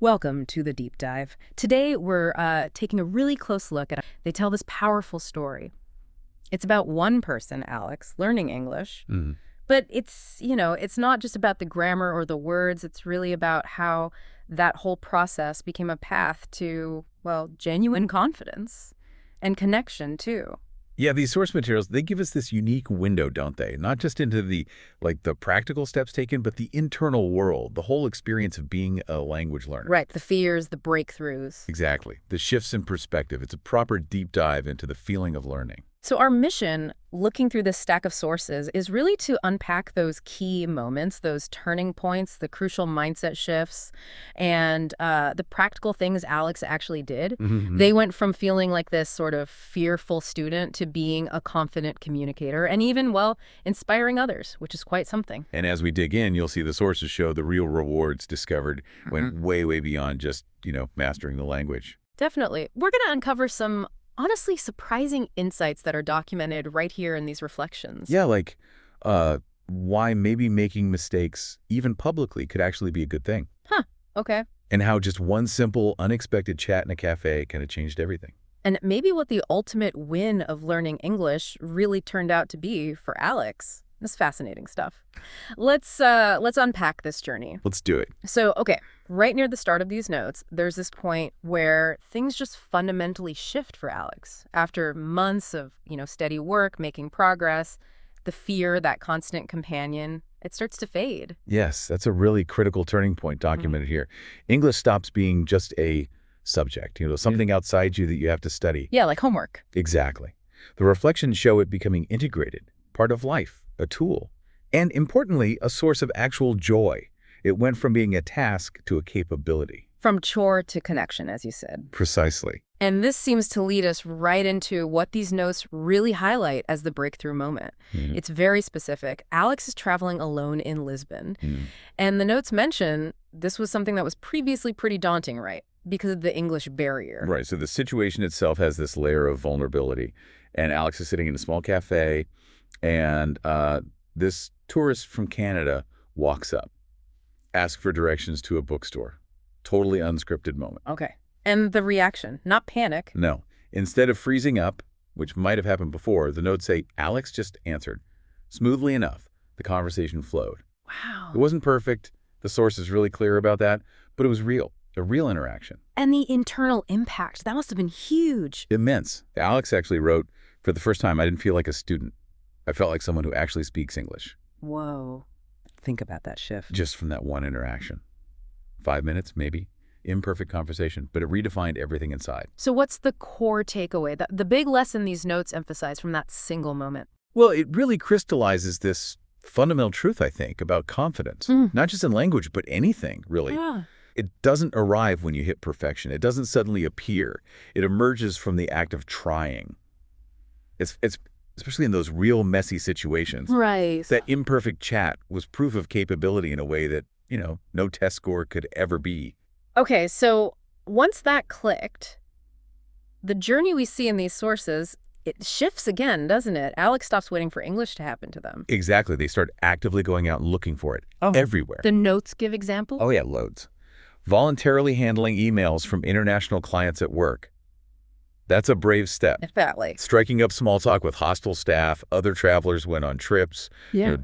Welcome to the deep dive. Today we're taking a really close look at. They tell this powerful story. It's about one person, Alex, learning English, Mm. but it's not just about the grammar or the words. It's really about how that whole process became a path to, well, genuine confidence and connection too. Yeah, these source materials, they give us this unique window, don't they? Not just into the practical steps taken, but the internal world, the whole experience of being a language learner. Right, the fears, the breakthroughs. Exactly. The shifts in perspective. It's a proper deep dive into the feeling of learning. So our mission, looking through this stack of sources, is really to unpack those key moments, those turning points, the crucial mindset shifts, and the practical things Alex actually did. Mhm. They went from feeling like this sort of fearful student to being a confident communicator and even, well, inspiring others, which is quite something. And as we dig in, you'll see the sources show the real rewards discovered went way, way beyond just, mastering the language. Definitely. We're going to uncover some honestly surprising insights that are documented right here in these reflections. Yeah, like uh, why maybe making mistakes, even publicly, could actually be a good thing. Huh. Okay. And how just one simple, unexpected chat in a cafe kind of changed everything. And maybe what the ultimate win of learning English really turned out to be for Alex. That's fascinating stuff. Let's unpack this journey. Let's do it. So, okay, right near the start of these notes, there's this point where things just fundamentally shift for Alex. After months of, steady work, making progress, the fear, that constant companion, it starts to fade. Yes, that's a really critical turning point documented here. English stops being just a subject, something outside you that you have to study. Yeah, like homework. Exactly. The reflections show it becoming integrated, part of life, a tool, and importantly, a source of actual joy. It went from being a task to a capability. From chore to connection, as you said. Precisely. And this seems to lead us right into what these notes really highlight as the breakthrough moment. Mhm. It's very specific. Alex is traveling alone in Lisbon. Mm. And the notes mention this was something that was previously pretty daunting, right? Because of the English barrier. Right, so the situation itself has this layer of vulnerability. And Alex is sitting in a small cafe, and this tourist from Canada walks up, asks for directions to a bookstore. Totally unscripted moment. Okay. And the reaction, not panic. No. Instead of freezing up, which might have happened before, the notes say Alex just answered. Smoothly enough, the conversation flowed. Wow. It wasn't perfect. The source is really clear about that, but it was real. A real interaction. And the internal impact, that must have been huge. Immense. Alex actually wrote, for the first time, I didn't feel like a student. I felt like someone who actually speaks English. Whoa. Think about that shift. Just from that one interaction. 5 minutes, maybe. Imperfect conversation, but it redefined everything inside. So what's the core takeaway, the big lesson these notes emphasize from that single moment? Well, it really crystallizes this fundamental truth, I think, about confidence. Not just in language, but anything, really. Yeah. It doesn't arrive when you hit perfection. It doesn't suddenly appear. It emerges from the act of trying. It's especially in those real messy situations. Right. That imperfect chat was proof of capability in a way that, no test score could ever be. Okay, so once that clicked, the journey we see in these sources, it shifts again, doesn't it? Alex stops waiting for English to happen to them. Exactly. They start actively going out and looking for it everywhere. The notes give example? Oh, yeah, loads. Voluntarily handling emails from international clients at work. That's a brave step. Definitely. Striking up small talk with hostile staff, other travelers went on trips, Yeah.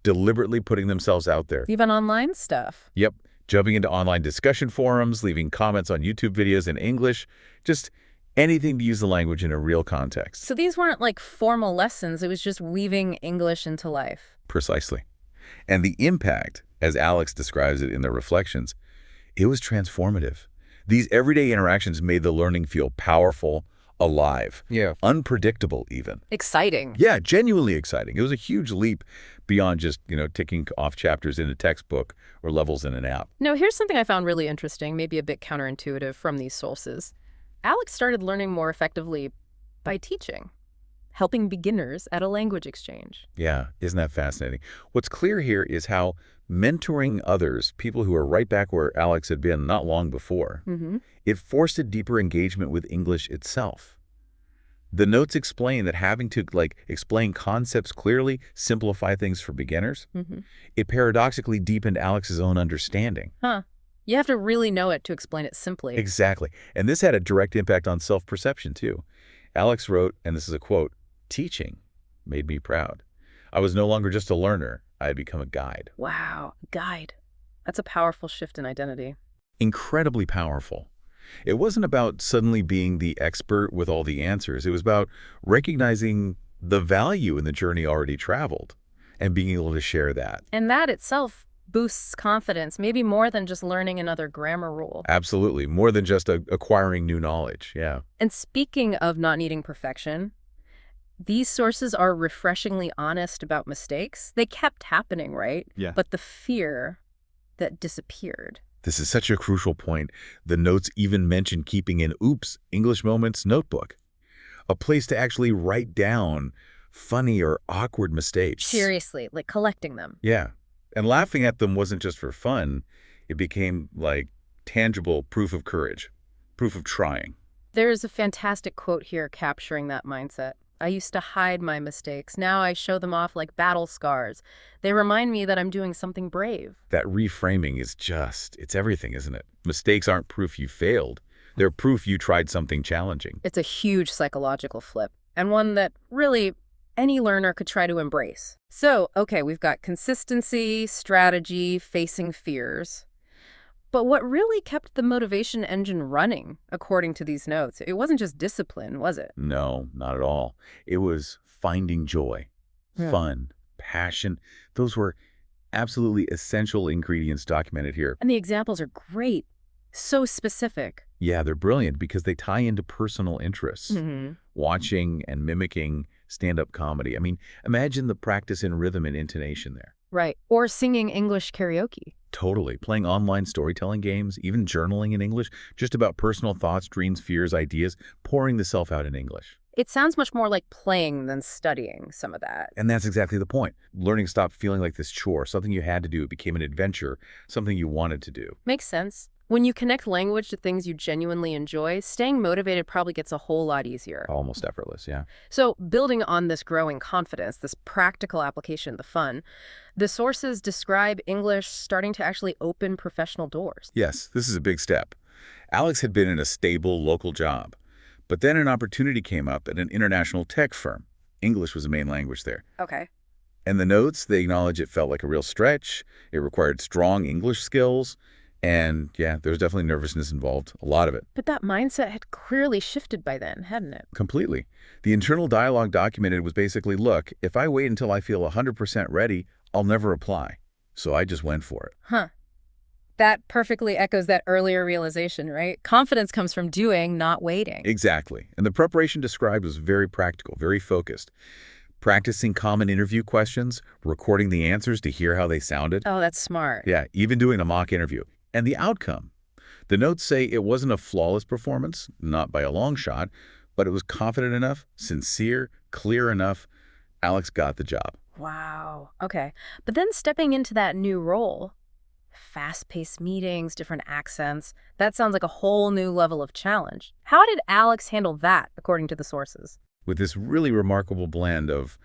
deliberately putting themselves out there. Even online stuff. Yep. Jumping into online discussion forums, leaving comments on YouTube videos in English, just anything to use the language in a real context. So these weren't like formal lessons. It was just weaving English into life. Precisely. And the impact, as Alex describes it in the reflections, it was transformative. These everyday interactions made the learning feel powerful, alive, unpredictable even. Exciting. Yeah, genuinely exciting. It was a huge leap beyond just, ticking off chapters in a textbook or levels in an app. Now, here's something I found really interesting, maybe a bit counterintuitive from these sources. Alex started learning more effectively by teaching, helping beginners at a language exchange. Yeah, isn't that fascinating? What's clear here is how mentoring others, people who are right back where Alex had been not long before, it forced a deeper engagement with English itself. The notes explain that having to explain concepts clearly, simplify things for beginners, it paradoxically deepened Alex's own understanding. Huh. You have to really know it to explain it simply. Exactly. And this had a direct impact on self-perception, too. Alex wrote, and this is a quote, "Teaching made me proud. I was no longer just a learner. I had become a guide." Wow, guide. That's a powerful shift in identity. Incredibly powerful. It wasn't about suddenly being the expert with all the answers. It was about recognizing the value in the journey already traveled and being able to share that. And that itself boosts confidence, maybe more than just learning another grammar rule. Absolutely. More than just acquiring new knowledge. Yeah. And speaking of not needing perfection, these sources are refreshingly honest about mistakes. They kept happening, right? Yeah. But the fear that disappeared. This is such a crucial point. The notes even mention keeping an Oops English Moments notebook, a place to actually write down funny or awkward mistakes. Seriously, like collecting them. Yeah. And laughing at them wasn't just for fun. It became like tangible proof of courage, proof of trying. There's a fantastic quote here capturing that mindset. I used to hide my mistakes. Now I show them off like battle scars. They remind me that I'm doing something brave. That reframing is it's everything, isn't it? Mistakes aren't proof you failed. They're proof you tried something challenging. It's a huge psychological flip, and one that really any learner could try to embrace. So, okay, we've got consistency, strategy, facing fears. But what really kept the motivation engine running, according to these notes, it wasn't just discipline, was it? No, not at all. It was finding joy, Yeah. fun, passion. Those were absolutely essential ingredients documented here. And the examples are great. So specific. Yeah, they're brilliant because they tie into personal interests. Mm-hmm. Watching and mimicking stand-up comedy. I mean, imagine the practice in rhythm and intonation there. Right. Or singing English karaoke. Totally. Playing online storytelling games, even journaling in English, just about personal thoughts, dreams, fears, ideas, pouring the self out in English. It sounds much more like playing than studying, some of that. And that's exactly the point. Learning stopped feeling like this chore, something you had to do. It became an adventure, something you wanted to do. Makes sense. When you connect language to things you genuinely enjoy, staying motivated probably gets a whole lot easier. Almost effortless, yeah. So, building on this growing confidence, this practical application, the fun, the sources describe English starting to actually open professional doors. Yes, this is a big step. Alex had been in a stable local job, but then an opportunity came up at an international tech firm. English was the main language there. Okay. And the notes, they acknowledge it felt like a real stretch. It required strong English skills. And yeah, there was definitely nervousness involved, a lot of it. But that mindset had clearly shifted by then, hadn't it? Completely. The internal dialogue documented was basically, look, if I wait until I feel 100% ready, I'll never apply. So I just went for it. Huh. That perfectly echoes that earlier realization, right? Confidence comes from doing, not waiting. Exactly. And the preparation described was very practical, very focused. Practicing common interview questions, recording the answers to hear how they sounded. Oh, that's smart. Yeah, even doing a mock interview. And the outcome. The notes say it wasn't a flawless performance, not by a long shot, but it was confident enough, sincere, clear enough. Alex got the job. Wow. Okay. But then stepping into that new role, fast-paced meetings, different accents, that sounds like a whole new level of challenge. How did Alex handle that, according to the sources? With this really remarkable blend of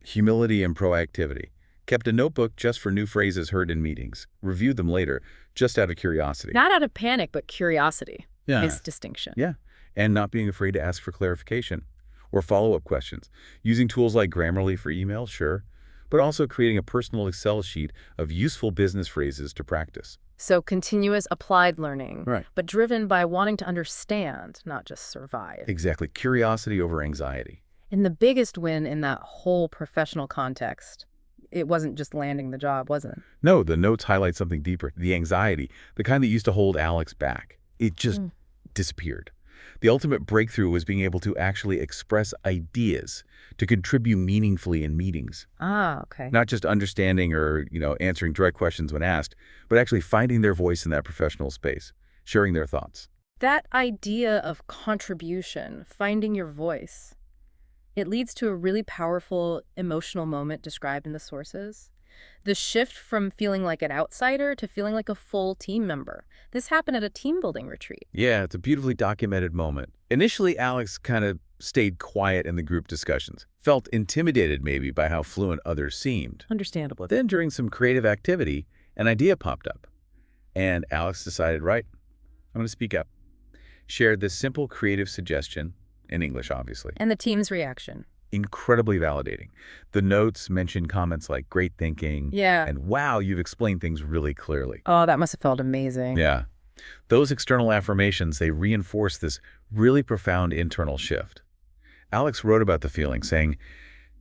humility and proactivity. Kept a notebook just for new phrases heard in meetings. Reviewed them later, just out of curiosity. Not out of panic, but curiosity. Yeah. His distinction. Yeah. And not being afraid to ask for clarification or follow-up questions. Using tools like Grammarly for email, sure, but also creating a personal Excel sheet of useful business phrases to practice. So continuous applied learning, Right. but driven by wanting to understand, not just survive. Exactly. Curiosity over anxiety. And the biggest win in that whole professional context, it wasn't just landing the job, was it? No, the notes highlight something deeper. The anxiety, the kind that used to hold Alex back. It just disappeared. The ultimate breakthrough was being able to actually express ideas, to contribute meaningfully in meetings. Ah, okay. Not just understanding or, answering direct questions when asked, but actually finding their voice in that professional space, sharing their thoughts. That idea of contribution, finding your voice, it leads to a really powerful emotional moment described in the sources. The shift from feeling like an outsider to feeling like a full team member. This happened at a team building retreat. Yeah, it's a beautifully documented moment. Initially, Alex kind of stayed quiet in the group discussions, felt intimidated maybe by how fluent others seemed. Understandable. But then during some creative activity, an idea popped up. And Alex decided, right, I'm going to speak up. Shared this simple creative suggestion, in English, obviously. And the team's reaction. Incredibly validating. The notes mentioned comments like, great thinking, Yeah. and wow, you've explained things really clearly. Oh, that must have felt amazing. Yeah. Those external affirmations, they reinforce this really profound internal shift. Alex wrote about the feeling, saying,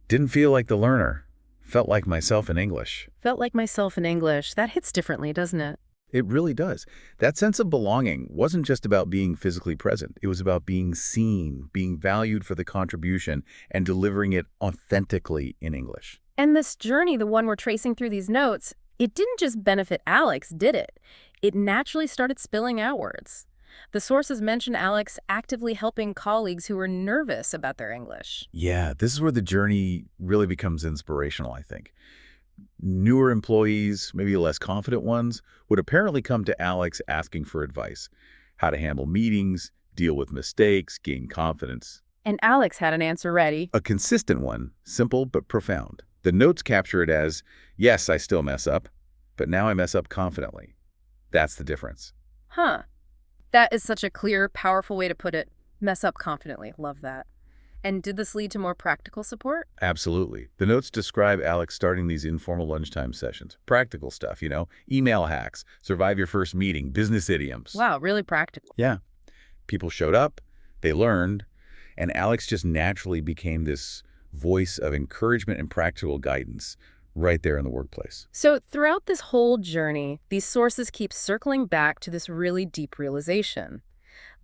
didn't feel like the learner, felt like myself in English. Felt like myself in English. That hits differently, doesn't it? It really does. That sense of belonging wasn't just about being physically present. It was about being seen, being valued for the contribution, and delivering it authentically in English. And this journey, the one we're tracing through these notes, it didn't just benefit Alex, did it? It naturally started spilling outwards. The sources mention Alex actively helping colleagues who were nervous about their English. Yeah, this is where the journey really becomes inspirational, I think. Newer employees, maybe less confident ones, would apparently come to Alex asking for advice. How to handle meetings, deal with mistakes, gain confidence. And Alex had an answer ready. A consistent one, simple but profound. The notes capture it as, yes, I still mess up, but now I mess up confidently. That's the difference. Huh. That is such a clear, powerful way to put it. Mess up confidently. Love that. And did this lead to more practical support? Absolutely. The notes describe Alex starting these informal lunchtime sessions. Practical stuff, email hacks, survive your first meeting, business idioms. Wow, really practical. Yeah. People showed up, they learned, and Alex just naturally became this voice of encouragement and practical guidance right there in the workplace. So throughout this whole journey, these sources keep circling back to this really deep realization.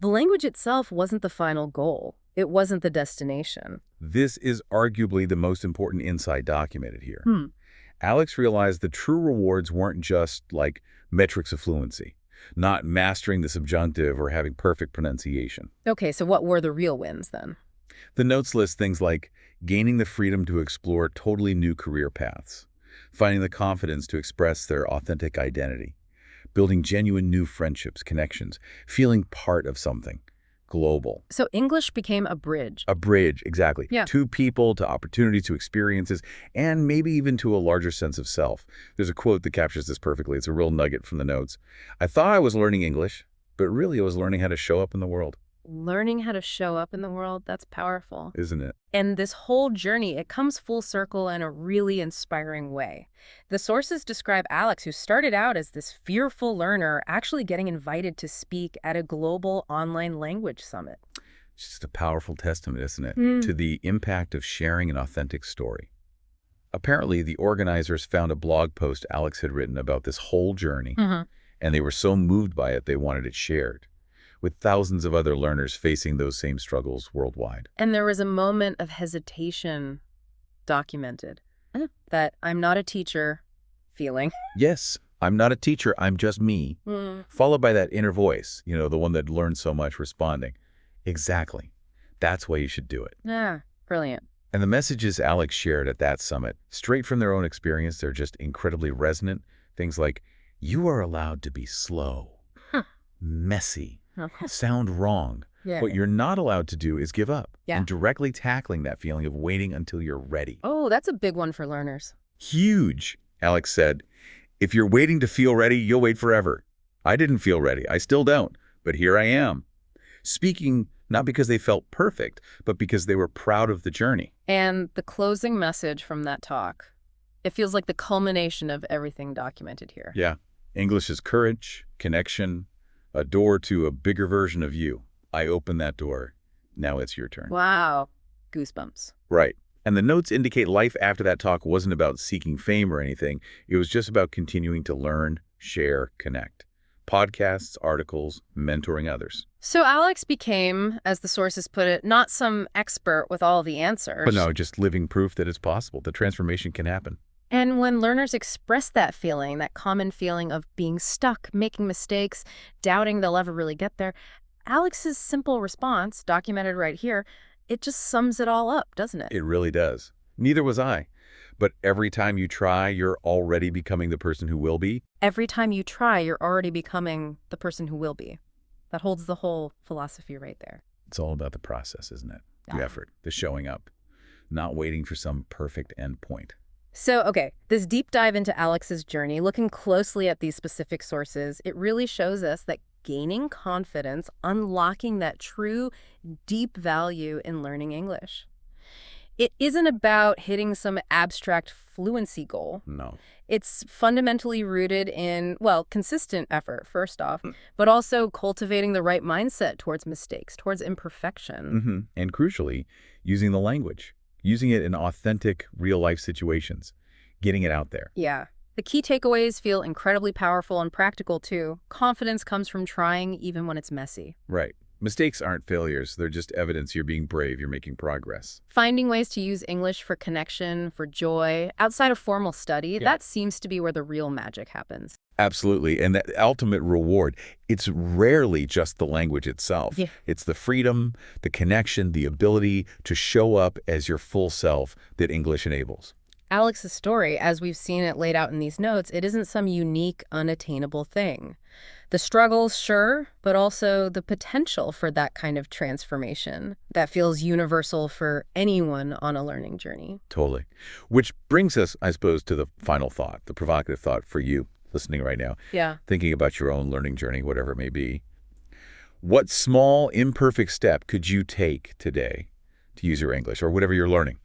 The language itself wasn't the final goal. It wasn't the destination. This is arguably the most important insight documented here. Hmm. Alex realized the true rewards weren't just like metrics of fluency, not mastering the subjunctive or having perfect pronunciation. Okay, so what were the real wins then? The notes list things like gaining the freedom to explore totally new career paths, finding the confidence to express their authentic identity, building genuine new friendships, connections, feeling part of something global. So English became a bridge. A bridge, exactly. Yeah. To people, to opportunities, to experiences, and maybe even to a larger sense of self. There's a quote that captures this perfectly. It's a real nugget from the notes. I thought I was learning English, but really I was learning how to show up in the world. Learning how to show up in the world, that's powerful. Isn't it? And this whole journey, it comes full circle in a really inspiring way. The sources describe Alex, who started out as this fearful learner, actually getting invited to speak at a global online language summit. It's just a powerful testament, isn't it, Mm. to the impact of sharing an authentic story. Apparently, the organizers found a blog post Alex had written about this whole journey, and they were so moved by it they wanted it shared, with thousands of other learners facing those same struggles worldwide. And there was a moment of hesitation documented. That I'm not a teacher feeling. Yes, I'm not a teacher, I'm just me. Followed by that inner voice, the one that learned so much responding. Exactly. That's why you should do it. Yeah, brilliant. And the messages Alex shared at that summit, straight from their own experience, they're just incredibly resonant. Things like, you are allowed to be slow, messy, sound wrong. Yeah. What you're not allowed to do is give up. Yeah. And directly tackling that feeling of waiting until you're ready. Oh, that's a big one for learners. Huge, Alex said. If you're waiting to feel ready, you'll wait forever. I didn't feel ready. I still don't. But here I am. Speaking not because they felt perfect, but because they were proud of the journey. And the closing message from that talk, it feels like the culmination of everything documented here. Yeah. English is courage, connection, a door to a bigger version of you. I opened that door. Now it's your turn. Wow. Goosebumps. Right. And the notes indicate life after that talk wasn't about seeking fame or anything. It was just about continuing to learn, share, connect. Podcasts, articles, mentoring others. So Alex became, as the sources put it, not some expert with all the answers. But no, just living proof that it's possible. The transformation can happen. And when learners express that feeling, that common feeling of being stuck, making mistakes, doubting they'll ever really get there, Alex's simple response, documented right here, it just sums it all up, doesn't it? It really does. Neither was I. But every time you try, you're already becoming the person who will be. Every time you try, you're already becoming the person who will be. That holds the whole philosophy right there. It's all about the process, isn't it? The Yeah. effort, the showing up, not waiting for some perfect end point. So, okay, this deep dive into Alex's journey, looking closely at these specific sources, it really shows us that gaining confidence, unlocking that true deep value in learning English. It isn't about hitting some abstract fluency goal. No. It's fundamentally rooted in, well, consistent effort, first off, but also cultivating the right mindset towards mistakes, towards imperfection. And crucially, using the language, using it in authentic, real-life situations, getting it out there. Yeah. The key takeaways feel incredibly powerful and practical, too. Confidence comes from trying even when it's messy. Right. Mistakes aren't failures. They're just evidence you're being brave, you're making progress. Finding ways to use English for connection, for joy, outside of formal study, that seems to be where the real magic happens. Absolutely. And that ultimate reward, it's rarely just the language itself. Yeah. It's the freedom, the connection, the ability to show up as your full self that English enables. Alex's story, as we've seen it laid out in these notes, it isn't some unique, unattainable thing. The struggles, sure, but also the potential for that kind of transformation that feels universal for anyone on a learning journey. Totally. Which brings us, I suppose, to the final thought, the provocative thought for you listening right now, Yeah. thinking about your own learning journey, whatever it may be. What small, imperfect step could you take today to use your English or whatever you're learning?